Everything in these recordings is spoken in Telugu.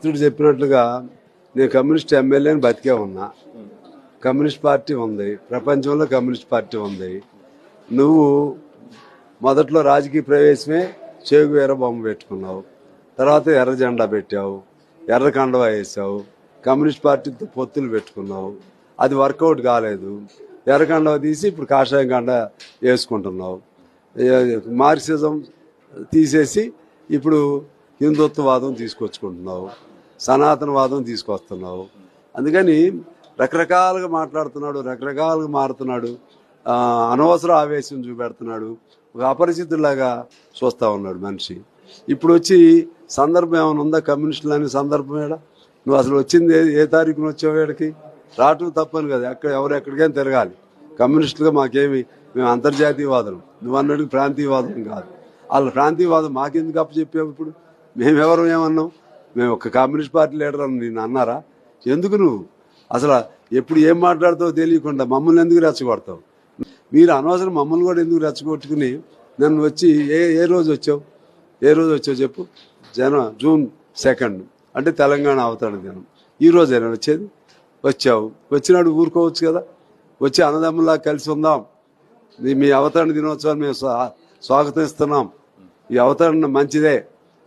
మిత్రుడు చెప్పినట్లుగా నేను కమ్యూనిస్ట్ ఎమ్మెల్యేని బతికే ఉన్నా. కమ్యూనిస్ట్ పార్టీ ఉంది, ప్రపంచంలో కమ్యూనిస్ట్ పార్టీ ఉంది. నువ్వు మొదట్లో రాజకీయ ప్రవేశమే చేగువేర బొమ్మ పెట్టుకున్నావు, తర్వాత ఎర్ర జెండా పెట్టావు, ఎర్ర కండువా వేసావు, కమ్యూనిస్ట్ పార్టీతో పొత్తులు పెట్టుకున్నావు. అది వర్కౌట్ కాలేదు. ఎర్ర కండువా తీసి ఇప్పుడు కాషాయం కండ వేసుకుంటున్నావు. మార్క్సిజం తీసేసి ఇప్పుడు హిందుత్వవాదం తీసుకొచ్చుకుంటున్నావు, సనాతనవాదం తీసుకొస్తున్నావు. అందుకని రకరకాలుగా మాట్లాడుతున్నాడు, రకరకాలుగా మారుతున్నాడు, అనవసర ఆవేశం చూపెడుతున్నాడు. ఒక అపరిచితులాగా చూస్తూ ఉన్నాడు మనిషి. ఇప్పుడు వచ్చి సందర్భం ఏమైనా ఉందా? కమ్యూనిస్టులు అనే సందర్భం ఏడా? నువ్వు అసలు వచ్చింది ఏ తారీఖున వచ్చావు? ఏడికి రావటం తప్పని కదా, ఎవరు ఎక్కడికైనా తిరగాలి. కమ్యూనిస్టులుగా మేము అంతర్జాతీయవాదులు, నువ్వు అన్నట్టు ప్రాంతీయవాదం కాదు. వాళ్ళ ప్రాంతీయవాదం మాకెందుకు అప్పచెప్పావు? ఇప్పుడు మేమెవరు ఏమన్నాం? మేము ఒక కమ్యూనిస్ట్ పార్టీ లీడర్ అని నిన్ను అన్నారా? ఎందుకు నువ్వు అసలు ఎప్పుడు ఏం మాట్లాడతావో తెలియకుండా మమ్మల్ని ఎందుకు రెచ్చగొడతావు? మీరు అనవసరం మమ్మల్ని కూడా ఎందుకు రెచ్చగొట్టుకుని నన్ను వచ్చి ఏ రోజు వచ్చావు చెప్పు? జూన్ 2 అంటే తెలంగాణ అవతరణ దినం. ఈ రోజైనా వచ్చేది? వచ్చావు, వచ్చినాడు ఊరుకోవచ్చు కదా. వచ్చి అన్నదమ్ములా కలిసి ఉందాం, మీ అవతరణ దినోత్సవాన్ని మేము స్వాగతం ఇస్తున్నాం, ఈ అవతరణ మంచిదే,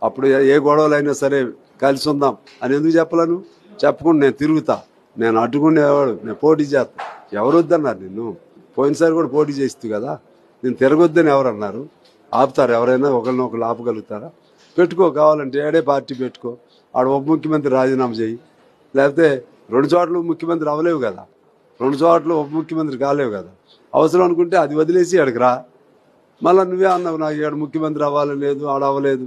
అప్పుడు ఏ గొడవలు అయినా సరే కలిసి ఉందాం అని ఎందుకు చెప్పలేను? చెప్పకుండా నేను తిరుగుతా, నేను అడ్డుకునేవాడు, నేను పోటీ చేస్తా. ఎవరు వద్దన్నారు నిన్ను? పోయినసారి కూడా పోటీ చేస్తూ కదా. నేను తిరగొద్దని ఎవరు అన్నారు? ఆపుతారు ఎవరైనా? ఒకరినొకరు ఆపగలుగుతారా? పెట్టుకో, కావాలంటే ఏడే పార్టీ పెట్టుకో, ఆడ ఉప ముఖ్యమంత్రి రాజీనామా చేయి. లేకపోతే 2 చోట్ల ముఖ్యమంత్రి అవ్వలేవు కదా, 2 చోట్ల ఉప ముఖ్యమంత్రి కాలేవు కదా. అవసరం అనుకుంటే అది వదిలేసి ఆడికి రా. మళ్ళీ నువ్వే అన్నావు నాకు ఇక్కడ ముఖ్యమంత్రి అవ్వాలని లేదు, ఆడ అవ్వలేదు.